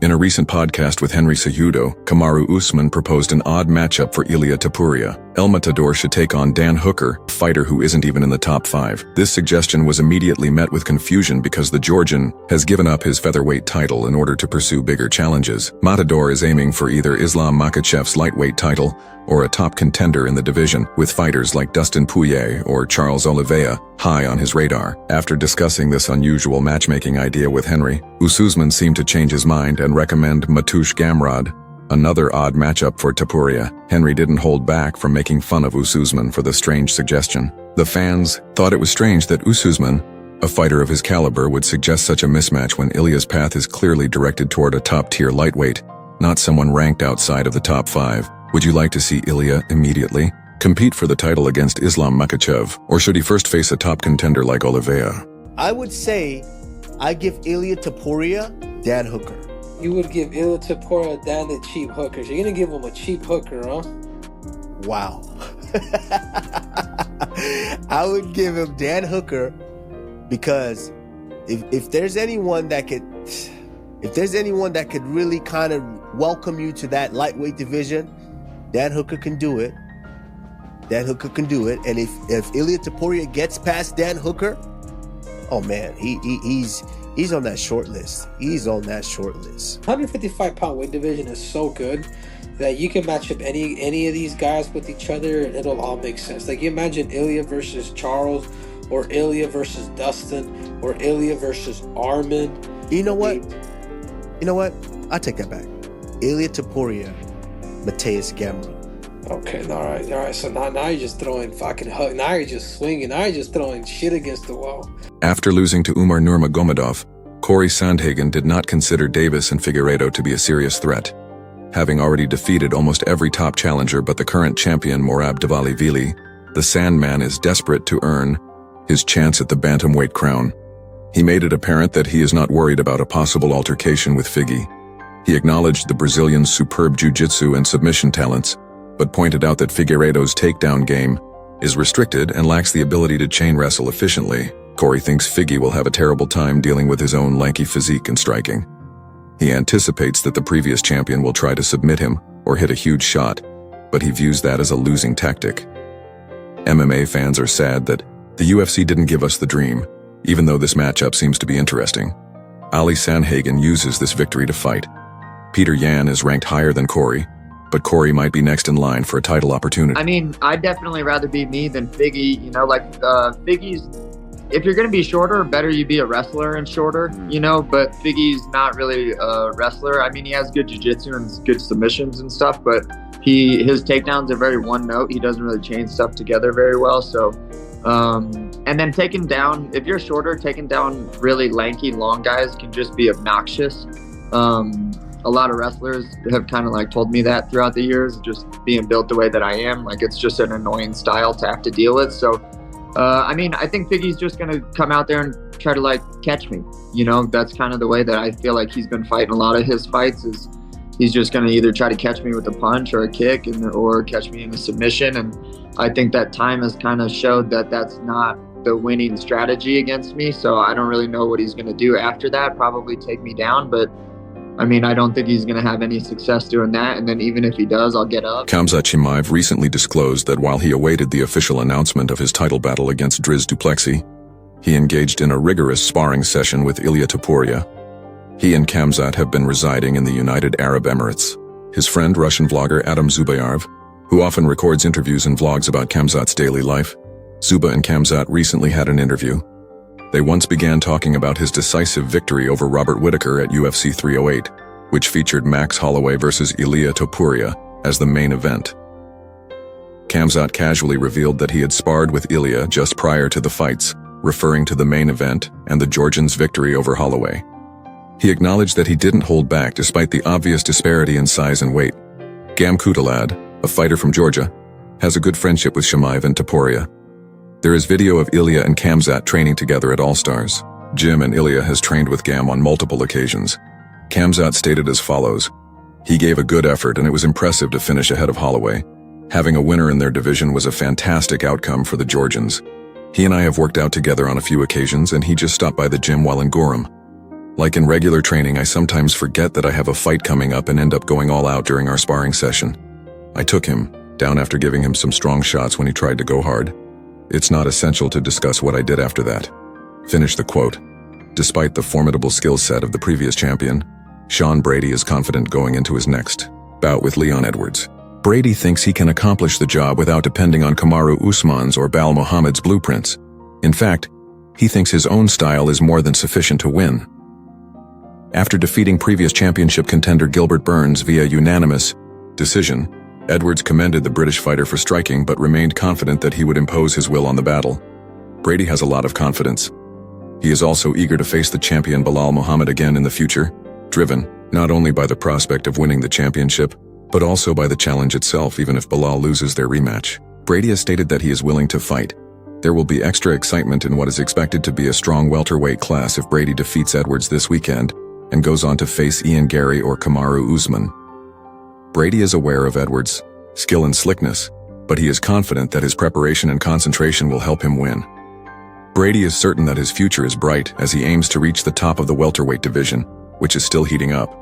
In a recent podcast with Henry Cejudo, Kamaru Usman proposed an odd matchup for Ilia Topuria. El Matador should take on Dan Hooker, a fighter who isn't even in the top 5. This suggestion was immediately met with confusion because the Georgian has given up his featherweight title in order to pursue bigger challenges. Matador is aiming for either Islam Makhachev's lightweight title or a top contender in the division, with fighters like Dustin Poirier or Charles Oliveira high on his radar. After discussing this unusual matchmaking idea with Henry, Usman seemed to change his mind and recommend Mateusz Gamrot, another odd matchup for Topuria. Henry didn't hold back from making fun of Usman for the strange suggestion. The fans thought it was strange that Usman, a fighter of his caliber, would suggest such a mismatch when Ilia's path is clearly directed toward a top-tier lightweight, not someone ranked outside of the top 5. Would you like to see Ilia immediately compete for the title against Islam Makhachev, or should he first face a top contender like Oliveira? I would say I give Ilia Topuria Dan Hooker. You would give Ilia Topuria Dan the cheap hookers. You're going to give him a cheap hooker, huh? Wow. I would give him Dan Hooker because if there's anyone that could really kind of welcome you to that lightweight division, Dan Hooker can do it. Dan Hooker can do it. And if Ilia Topuria gets past Dan Hooker, oh man, he's on that short list. He's on that short list. 155-pound weight division is so good that you can match up any of these guys with each other and it'll all make sense. Like you imagine Ilia versus Charles, or Ilia versus Dustin, or Ilia versus Armin. You know what? I take that back. Ilia Topuria, Mateusz Gamrot. Okay, all right. So now you're just throwing fucking hook. Now you're just swinging. Now you're just throwing shit against the wall. After losing to Umar Nurmagomedov, Corey Sandhagen did not consider Davis and Figueiredo to be a serious threat. Having already defeated almost every top challenger but the current champion Morab Dvalishvili, the Sandman is desperate to earn his chance at the bantamweight crown. He made it apparent that he is not worried about a possible altercation with Figgy. He acknowledged the Brazilian's superb jiu-jitsu and submission talents, but pointed out that Figueiredo's takedown game is restricted and lacks the ability to chain wrestle efficiently. Corey thinks Figgy will have a terrible time dealing with his own lanky physique and striking. He anticipates that the previous champion will try to submit him or hit a huge shot, but he views that as a losing tactic. MMA fans are sad that the UFC didn't give us the dream, even though this matchup seems to be interesting. Ali Sandhagen uses this victory to fight. Peter Yan is ranked higher than Corey, but Corey might be next in line for a title opportunity. I mean, I'd definitely rather be me than Figgy. You know, like Figgy's, if you're going to be shorter, better you be a wrestler and shorter, you know, but Figgy's not really a wrestler. I mean, he has good jiu-jitsu and good submissions and stuff, but his takedowns are very one note. He doesn't really chain stuff together very well. So, and then taking down, if you're shorter, taking down really lanky, long guys can just be obnoxious. A lot of wrestlers have kind of like told me that throughout the years, just being built the way that I am, like it's just an annoying style to have to deal with. So, I mean, I think Figgy's just going to come out there and try to like catch me. You know, that's kind of the way that I feel like he's been fighting a lot of his fights, is he's just going to either try to catch me with a punch or a kick or catch me in a submission. And I think that time has kind of showed that that's not the winning strategy against me. So I don't really know what he's going to do after that, probably take me down. But I mean, I don't think he's going to have any success doing that, and then even if he does, I'll get up. Khamzat Chimaev recently disclosed that while he awaited the official announcement of his title battle against Driz Duplessis, he engaged in a rigorous sparring session with Ilia Topuria. He and Khamzat have been residing in the United Arab Emirates. His friend, Russian vlogger Adam Zubayarov, who often records interviews and vlogs about Khamzat's daily life, Zuba and Khamzat recently had an interview. They once began talking about his decisive victory over Robert Whittaker at UFC 308, which featured Max Holloway versus Ilia Topuria as the main event. Khamzat casually revealed that he had sparred with Ilia just prior to the fights, referring to the main event and the Georgian's victory over Holloway. He acknowledged that he didn't hold back despite the obvious disparity in size and weight. Gam Kutalad, a fighter from Georgia, has a good friendship with Chimaev and Topuria. There is video of Ilia and Khamzat training together at All Stars. Jim and Ilia has trained with Gam on multiple occasions. Khamzat stated as follows: "He gave a good effort and it was impressive to finish ahead of Holloway. Having a winner in their division was a fantastic outcome for the Georgians. He and I have worked out together on a few occasions and he just stopped by the gym while in Gorham. Like in regular training, I sometimes forget that I have a fight coming up and end up going all out during our sparring session. I took him down after giving him some strong shots when he tried to go hard. It's not essential to discuss what I did after that. Finish the quote. Despite the formidable skill set of the previous champion, Sean Brady is confident going into his next bout with Leon Edwards. Brady thinks he can accomplish the job without depending on Kamaru Usman's or Bal Muhammad's blueprints. In fact, he thinks his own style is more than sufficient to win. After defeating previous championship contender Gilbert Burns via unanimous decision, Edwards commended the British fighter for striking but remained confident that he would impose his will on the battle. Brady has a lot of confidence. He is also eager to face the champion Belal Muhammad again in the future, driven not only by the prospect of winning the championship, but also by the challenge itself even if Belal loses their rematch. Brady has stated that he is willing to fight. There will be extra excitement in what is expected to be a strong welterweight class if Brady defeats Edwards this weekend and goes on to face Ian Gary or Kamaru Usman. Brady is aware of Edwards' skill and slickness, but he is confident that his preparation and concentration will help him win. Brady is certain that his future is bright as he aims to reach the top of the welterweight division, which is still heating up.